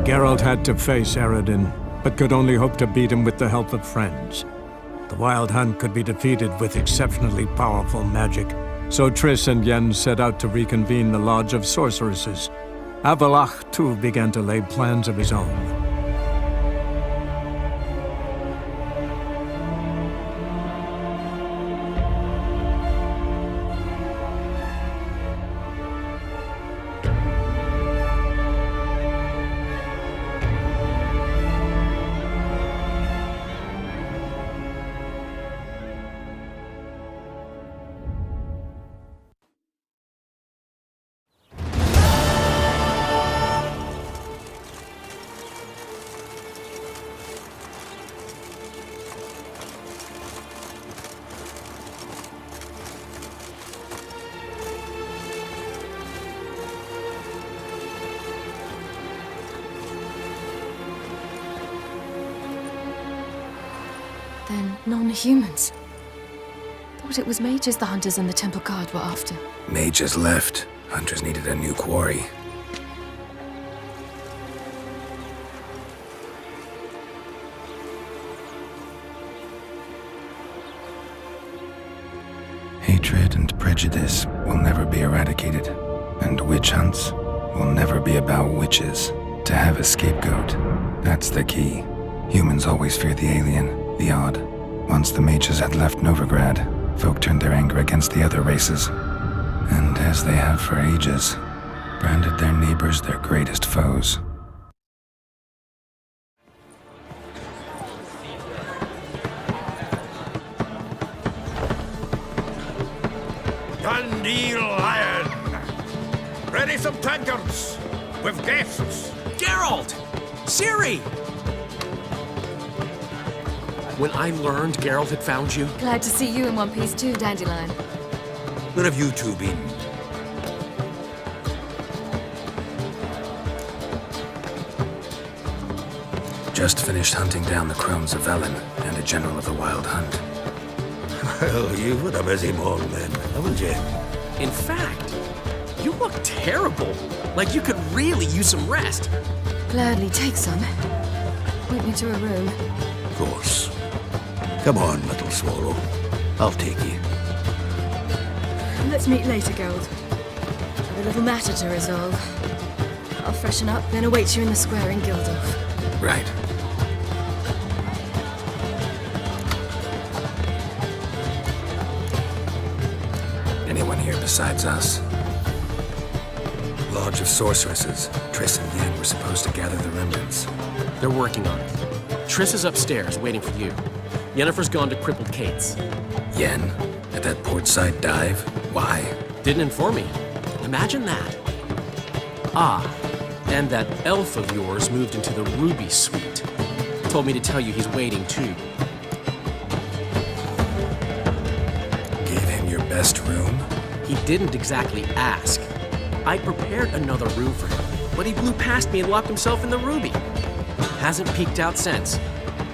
Geralt had to face Eredin, but could only hope to beat him with the help of friends. The Wild Hunt could be defeated with exceptionally powerful magic, so Triss and Yen set out to reconvene the Lodge of Sorceresses. Avallac'h, too, began to lay plans of his own. Then non-humans. Thought it was mages the hunters and the temple guard were after. Mages left. Hunters needed a new quarry. Hatred and prejudice will never be eradicated, and witch hunts will never be about witches. To have a scapegoat, that's the key. Humans always fear the alien, the odd. Once the mages had left Novigrad, folk turned their anger against the other races, and as they have for ages, branded their neighbors their greatest foes. Dandelion! Ready some tankards with guests! Geralt! Ciri! When I learned Geralt had found you... Glad to see you in one piece too, Dandelion. Where have you two been? Just finished hunting down the crones of Velen and a general of the Wild Hunt. Well, you've had a busy morning then, haven't you? In fact, you look terrible. Like you could really use some rest. Gladly take some. Point me to a room. Of course. Come on, little swallow. I'll take you. Let's meet later, Geralt. Have a little matter to resolve. I'll freshen up, then await you in the square in Gildorf. Right. Anyone here besides us? Lodge of Sorceresses. Triss and Yen were supposed to gather the remnants. They're working on it. Triss is upstairs, waiting for you. Yennefer's gone to crippled Kate's. Yen? At that portside dive? Why? Didn't inform me. Imagine that. Ah, and that elf of yours moved into the Ruby Suite. Told me to tell you he's waiting too. Gave him your best room? He didn't exactly ask. I prepared another room for him, but he blew past me and locked himself in the Ruby. Hasn't peeked out since.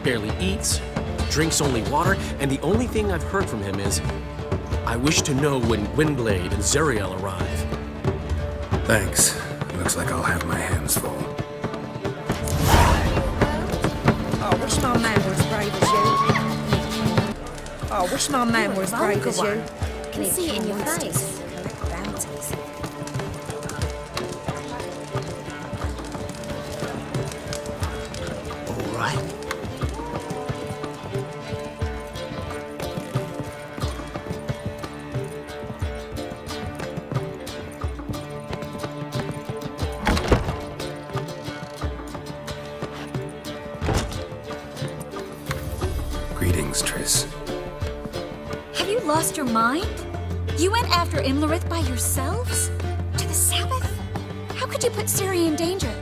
Barely eats, drinks only water, and the only thing I've heard from him is, I wish to know when Gwynblade and Zariel arrive. Thanks. Looks like I'll have my hands full. Oh, wish my man were as brave as you. Oh, wish my man were as brave as you. I can see it in your face. Bounties. All right. Greetings, Triss. Have you lost your mind? You went after Imlerith by yourselves? To the Sabbath? How could you put Ciri in danger?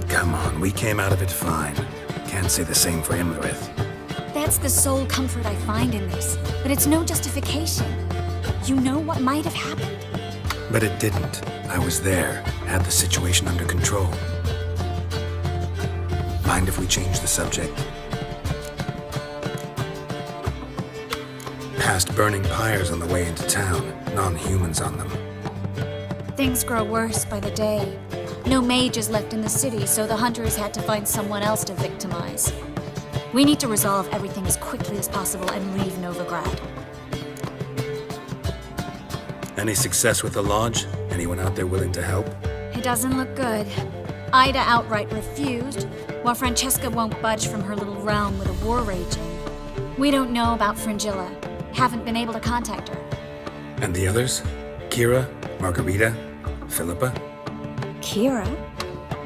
Come on, we came out of it fine. Can't say the same for Imlerith. That's the sole comfort I find in this, but it's no justification. You know what might have happened. But it didn't. I was there, had the situation under control. Mind if we change the subject? Past burning pyres on the way into town, non-humans on them. Things grow worse by the day. No mages left in the city, so the hunters had to find someone else to victimize. We need to resolve everything as quickly as possible and leave Novigrad. Any success with the lodge? Anyone out there willing to help? It doesn't look good. Ida outright refused, while Francesca won't budge from her little realm with a war raging. We don't know about Fringilla. Haven't been able to contact her. And the others? Kira? Margarita? Philippa? Kira?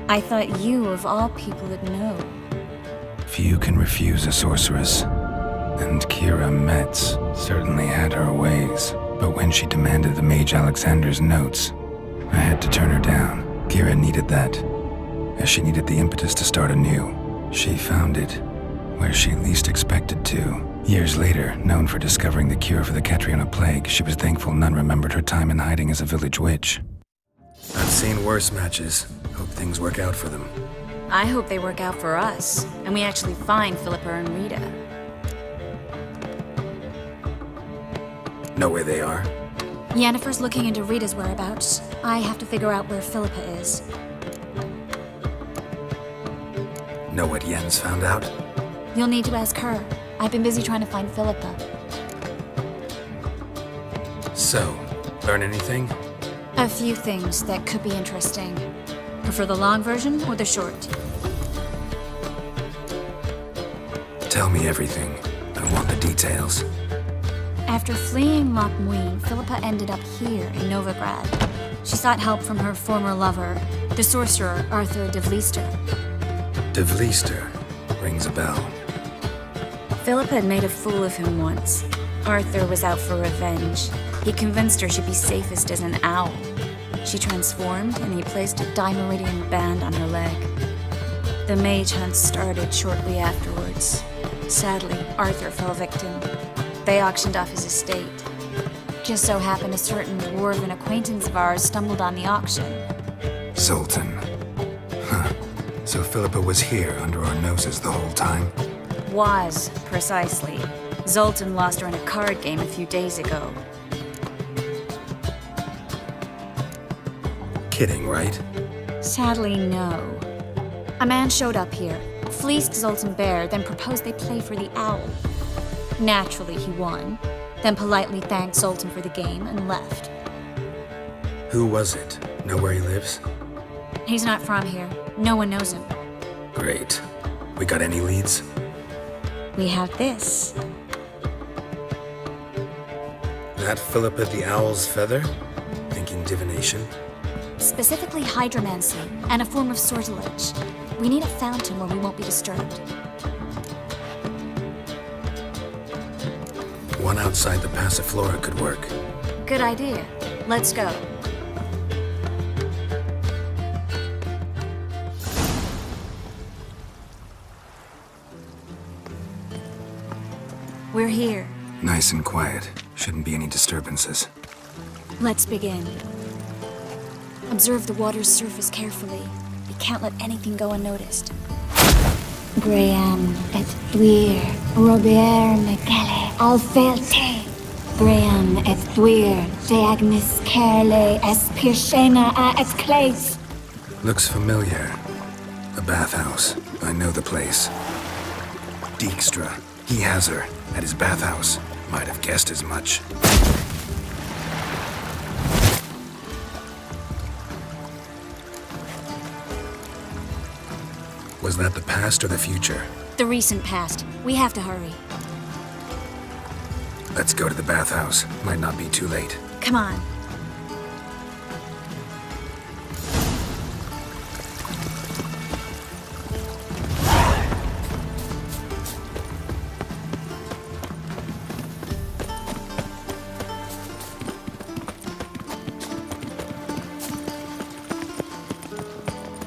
I thought you, of all people, would know. Few can refuse a sorceress. And Kira Metz certainly had her ways. But when she demanded the Mage Alexander's notes, I had to turn her down. Kira needed that, as she needed the impetus to start anew. She found it where she least expected to. Years later, known for discovering the cure for the Catriona plague, she was thankful none remembered her time in hiding as a village witch. I've seen worse matches. Hope things work out for them. I hope they work out for us, and we actually find Philippa and Rita. Know where they are? Yennefer's looking into Rita's whereabouts. I have to figure out where Philippa is. Know what Yen's found out? You'll need to ask her. I've been busy trying to find Philippa. So, learn anything? A few things that could be interesting. Prefer the long version or the short? Tell me everything. I want the details. After fleeing Loch Muin, Philippa ended up here in Novigrad. She sought help from her former lover, the sorcerer Arthur de Vlister. De Vlister rings a bell. Philippa had made a fool of him once. Arthur was out for revenge. He convinced her she'd be safest as an owl. She transformed, and he placed a dimeridian band on her leg. The mage hunt started shortly afterwards. Sadly, Arthur fell victim. They auctioned off his estate. Just so happened a certain dwarven acquaintance of ours stumbled on the auction. Zoltan. Huh. So Philippa was here under our noses the whole time? Was, precisely. Zoltan lost her in a card game a few days ago. Kidding, right? Sadly, no. A man showed up here, fleeced Zoltan bare, then proposed they play for the owl. Naturally, he won, then politely thanked Zoltan for the game and left. Who was it? Know where he lives? He's not from here. No one knows him. Great. We got any leads? We have this. That Philippa the Owl's feather? Thinking divination? Specifically hydromancy, and a form of sortilege. We need a fountain where we won't be disturbed. One outside the Passiflora could work. Good idea. Let's go. We're here. Nice and quiet. Shouldn't be any disturbances. Let's begin. Observe the water's surface carefully. You can't let anything go unnoticed. Graham et Thuir, Robert Mekele, Alfelte. Graham et Thuir, de Agnes Kerle, es Pirshena a et Clays. Looks familiar. A bathhouse. I know the place. Dijkstra. He has her at his bathhouse. Might have guessed as much. Was that the past or the future? The recent past. We have to hurry. Let's go to the bathhouse. Might not be too late. Come on.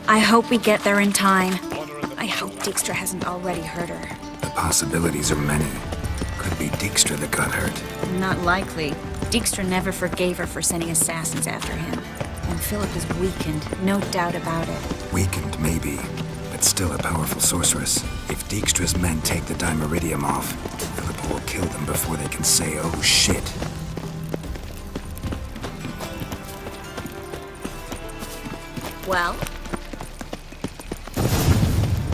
I hope we get there in time. I hope Dijkstra hasn't already hurt her. The possibilities are many. Could be Dijkstra that got hurt. Not likely. Dijkstra never forgave her for sending assassins after him. And Philip is weakened, no doubt about it. Weakened, maybe, but still a powerful sorceress. If Dijkstra's men take the Dimeridium off, Philippa will kill them before they can say, oh shit. Well?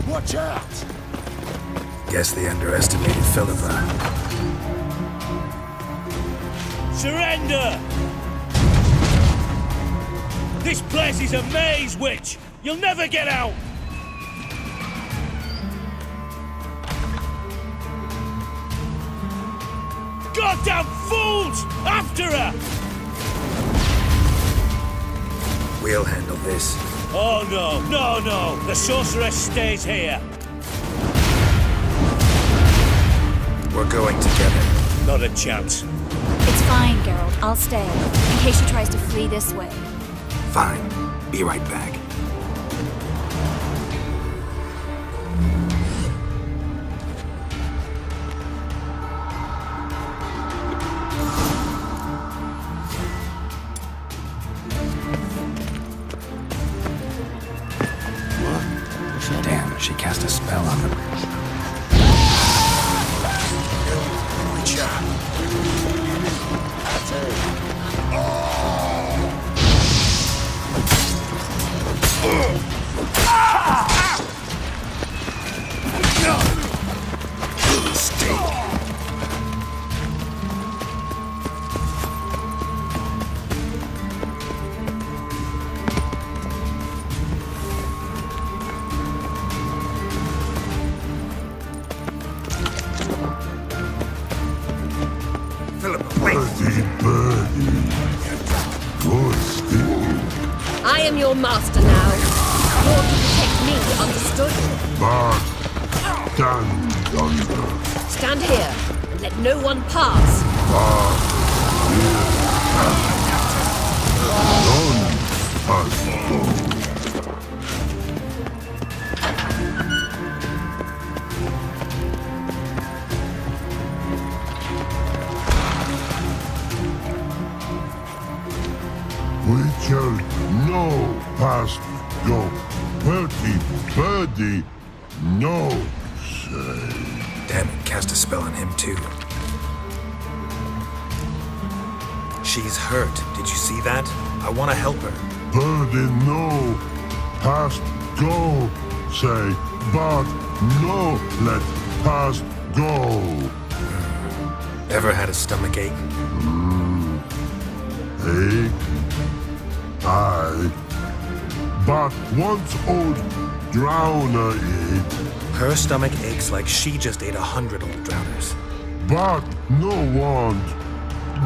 Watch out! Guess they underestimated Philippa. Surrender! This place is a maze, witch! You'll never get out! Goddamn fools! After her! We'll handle this. Oh no, no! The sorceress stays here. We're going together. Not a chance. It's fine, Geralt. I'll stay, in case she tries to flee this way. Fine. Be right back. Damn, she cast a spell on them. I am your master now. You're to protect me, understood? Stand here and let no one pass. We shall no past go. Birdie, no say. Damn it, cast a spell on him too. She's hurt. Did you see that? I want to help her. Birdie, no past go say. But no let past go. Ever had a stomach ache? Ache? Aye. But once old drowner eat. Her stomach aches like she just ate 100 old drowners. But no want.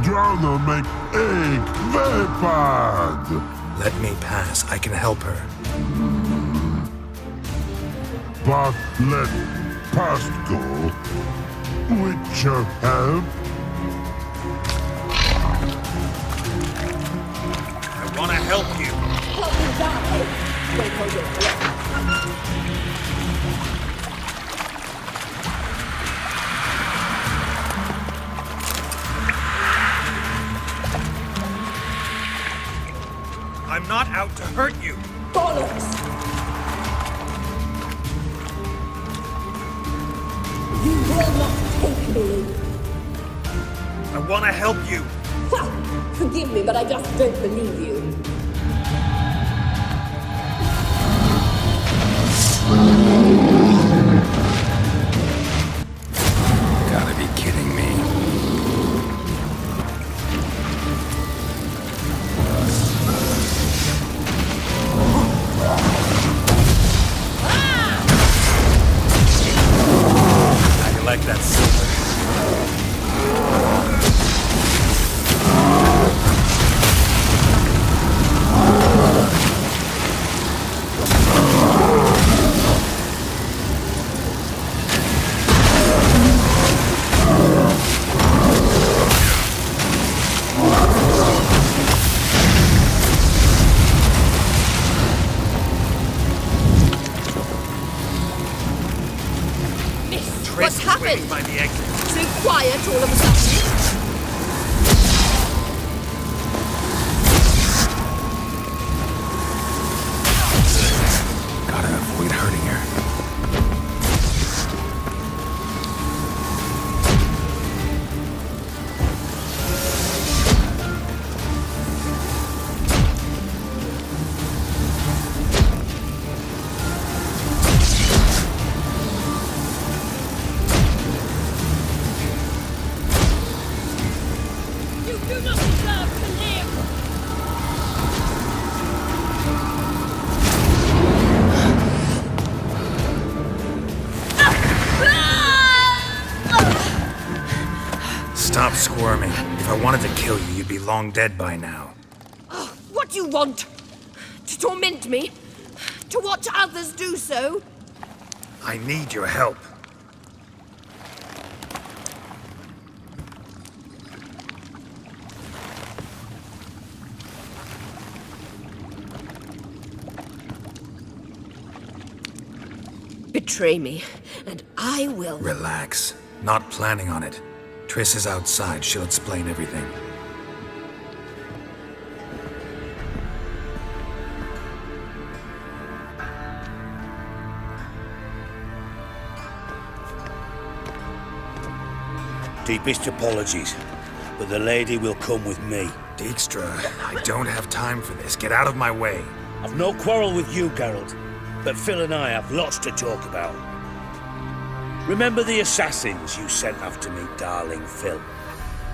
Drowner make ache very bad. Let me pass. I can help her. But let past go. Witcher help. I want to help you. Help me die. Don't hold your breath. I'm not out to hurt you. Bollocks! You will not take me. I want to help you. Ha! Forgive me, but I just don't believe you. Gotta be kidding me. How do you like that silver? What's happened? By the exit. So quiet all of a sudden. Gotta avoid hurting her. squirming. If I wanted to kill you, you'd be long dead by now. Oh, what do you want? To torment me? To watch others do so? I need your help. Betray me, and I will... Relax. Not planning on it. Triss is outside. She'll explain everything. Deepest apologies, but the lady will come with me. Dijkstra, I don't have time for this. Get out of my way. I've no quarrel with you, Geralt, but Phil and I have lots to talk about. Remember the assassins you sent after me, darling Phil?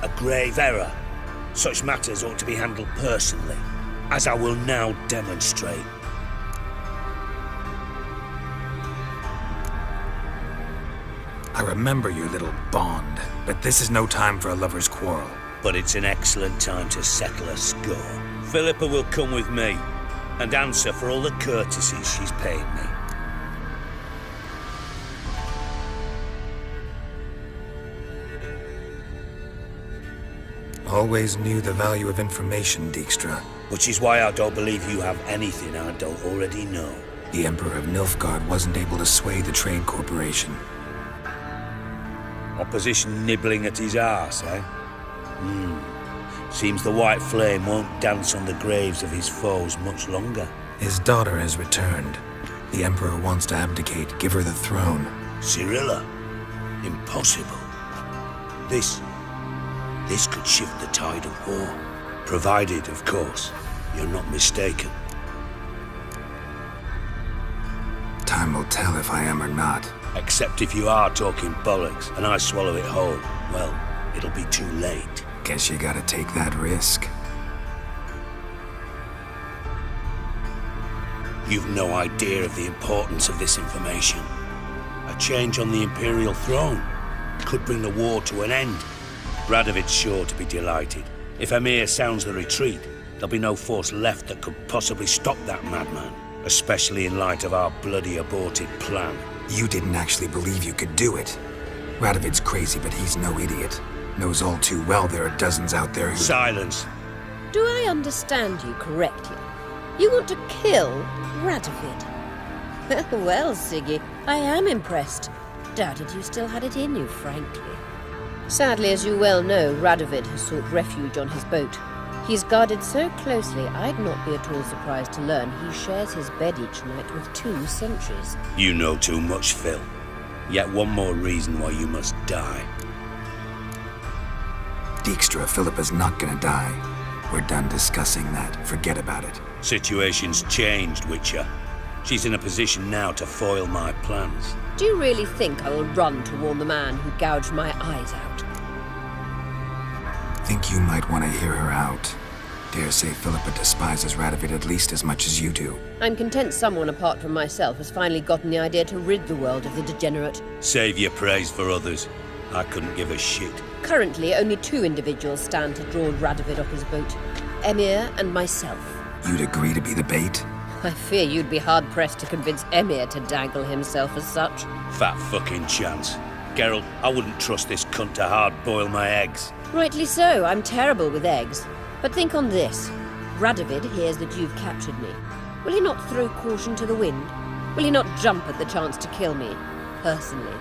A grave error. Such matters ought to be handled personally, as I will now demonstrate. I remember your little bond, but this is no time for a lover's quarrel. But it's an excellent time to settle a score. Philippa will come with me, and answer for all the courtesies she's paid me. Always knew the value of information, Dijkstra. Which is why I don't believe you have anything I don't already know. The Emperor of Nilfgaard wasn't able to sway the Trade Corporation. Opposition nibbling at his arse, eh? Seems the White Flame won't dance on the graves of his foes much longer. His daughter has returned. The Emperor wants to abdicate, give her the throne. Cyrilla? Impossible. This could shift the tide of war. Provided, of course, you're not mistaken. Time will tell if I am or not. Except if you are talking bollocks, and I swallow it whole. Well, it'll be too late. Guess you gotta take that risk. You've no idea of the importance of this information. A change on the Imperial throne could bring the war to an end. Radovid's sure to be delighted. If Emir sounds the retreat, there'll be no force left that could possibly stop that madman. Especially in light of our bloody aborted plan. You didn't actually believe you could do it. Radovid's crazy, but he's no idiot. Knows all too well there are dozens out there who... Silence! Do I understand you correctly? You want to kill Radovid? Well, Siggy, I am impressed. Doubted you still had it in you, frankly. Sadly, as you well know, Radovid has sought refuge on his boat. He's guarded so closely, I'd not be at all surprised to learn he shares his bed each night with 2 sentries. You know too much, Phil. Yet one more reason why you must die. Dijkstra, Philippa's not gonna die. We're done discussing that. Forget about it. Situation's changed, Witcher. She's in a position now to foil my plans. Do you really think I will run to warn the man who gouged my eyes out? Think you might want to hear her out. Dare say Philippa despises Radovid at least as much as you do. I'm content someone apart from myself has finally gotten the idea to rid the world of the degenerate. Save your praise for others. I couldn't give a shit. Currently, only 2 individuals stand to draw Radovid off his boat. Emir and myself. You'd agree to be the bait? I fear you'd be hard-pressed to convince Emir to dangle himself as such. Fat fucking chance. Geralt, I wouldn't trust this cunt to hard-boil my eggs. Rightly so, I'm terrible with eggs. But think on this. Radovid hears that you've captured me. Will he not throw caution to the wind? Will he not jump at the chance to kill me, personally,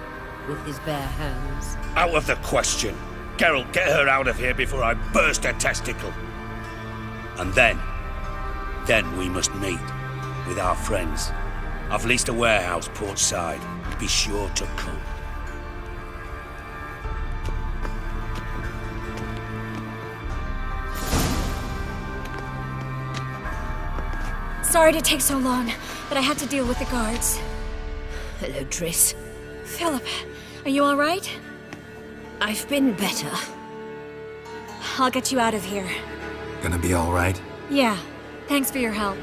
with his bare hands? Out of the question. Geralt, get her out of here before I burst her testicle. And then we must meet with our friends. I've leased a warehouse port side. Be sure to come. Sorry to take so long, but I had to deal with the guards. Hello, Triss. Philip, are you all right? I've been better. I'll get you out of here. Gonna be all right? Yeah, thanks for your help.